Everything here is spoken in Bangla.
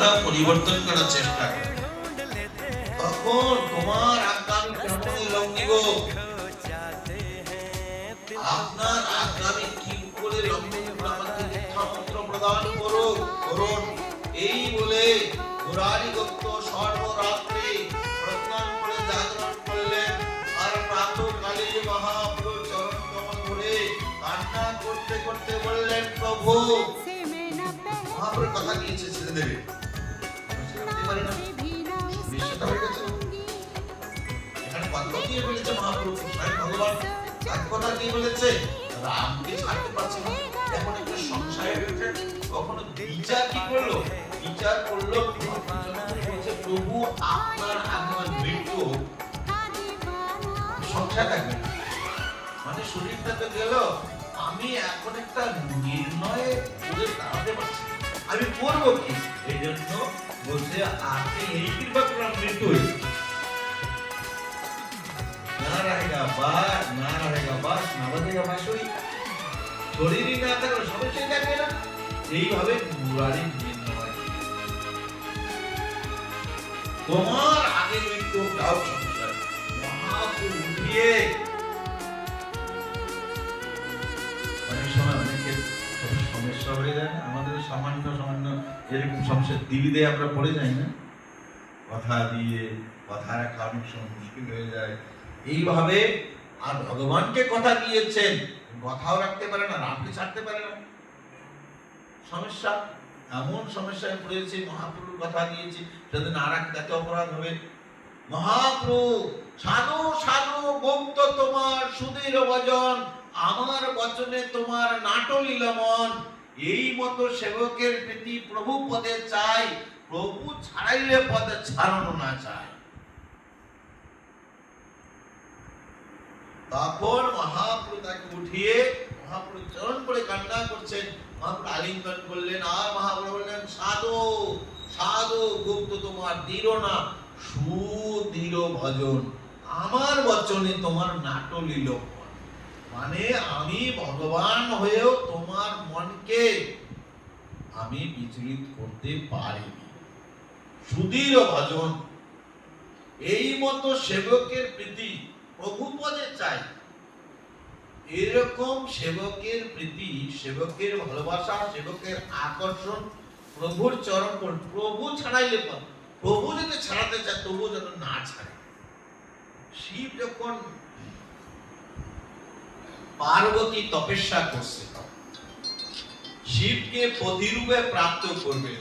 জীবনটা পরিবর্তন করার চেষ্টা করে, তখন তোমার আগামী কেমন লঙ্ঘিব, আপনার আগামী কি করে লঙ্ঘন আমাকে মিথ্যামন্ত্র প্রদান করুন। এই বলে মুরারি দত্ত সর্বরাত্রি প্রস্থান করে জাগরণ করলেন। আর প্রাতঃকালে মহাপ্রভুর চরণ কমল ধরে কান্না করতে করতে বললেন, প্রভু, মহাপ্রভুর কথা দিয়েছে ছেড়ে দেবে, ছাড়তে পারি না, বিষয়টা হয়ে গেছে। এখানে কথা দিয়ে বলেছে মহাপ্রভু, স্বয়ং ভগবান এক কথা দিয়ে বলেছে, রামকে ছাড়তে পারছে না। এখন একটা সংশয় হয়েছে, কখনো বিচার কি করলো, বিচার করলো বলছে, প্রভু আপনার আগমন মৃত্যু সংশয় থাকবে না, মানে শরীরটা তো গেল, আমি এখন একটা নির্ণয়ে করে দাঁড়াতে পারছি, আমি করবো কি? এই জন্য বলছে, আপনি এই কৃপা করলাম, মৃত্যু হয়েছে, না रहेगा बात, ना रहेगा बस, ना बजेगा बांसुरी, শরীরই না থাকলে সমস্যাই থাকবে না। এইভাবে মুরারি নির্ণয়, তোমার আগে মৃত্যু কাউ সমস্যা, মহাপ্রভু উঠিয়ে অনেক সময় অনেকের সমস্যা হয়ে যায় না, আমাদের সামান্য সামান্য এরকম সমস্যা দিল্লিতে আমরা পড়ে যাই না, কথা দিয়ে কথা রাখা অনেক সময় মুশকিল হয়ে যায়। এইভাবে আর ভগবানকে কথা দিয়েছেন, কথাও রাখতে পারে না, রামকে ছাড়তে পারে না, সমস্যা, এমন সমস্যায় পড়েছে, মহাপ্রভুর কথা দিয়েছি, যদি না রাখতে তাতে অপরাধ হবে। মহাপ্রভু, সাধু সাধু গুপ্ত তোমার সুধীর ভজন, আমার বচনে তোমার নাটলীল মন, এই মতো সেবকের প্রীতি প্রভু পদে চাই, প্রভু ছাড়াইলে পদে ছাড়ানো না চায়। তখন মহাপ্রভু তাকে উঠিয়ে মহাপ্রভু চরণ করে কান্না করছেন, মহাপ্রভু আলিঙ্গন করলেন। আর মহাপ্রভু বললেন, সাধু সাধু গুপ্ত তোমার দৃঢ় না সুদৃঢ় ভজন, আমার বচনে তোমার নাটলীল মন, মানে আমি ভগবান হয়েও তোমার মনকে আমি বিচলিত করতে পারিনি, সুদৃঢ় ভজন, এই মতো সেবকের প্রীতি প্রভু পদে চাই, এরকম সেবকের প্রীতি, সেবকের ভালোবাসা, সেবকের আকর্ষণ প্রভুর চরণ, প্রভু ছাড়াইলে পদ, প্রভু যদি ছাড়াতে চায় তবু যেন না ছাড়ে। শিব যখন পার্বতী তপস্যা করছে, শিবকে পতিরূপে প্রাপ্ত করবে,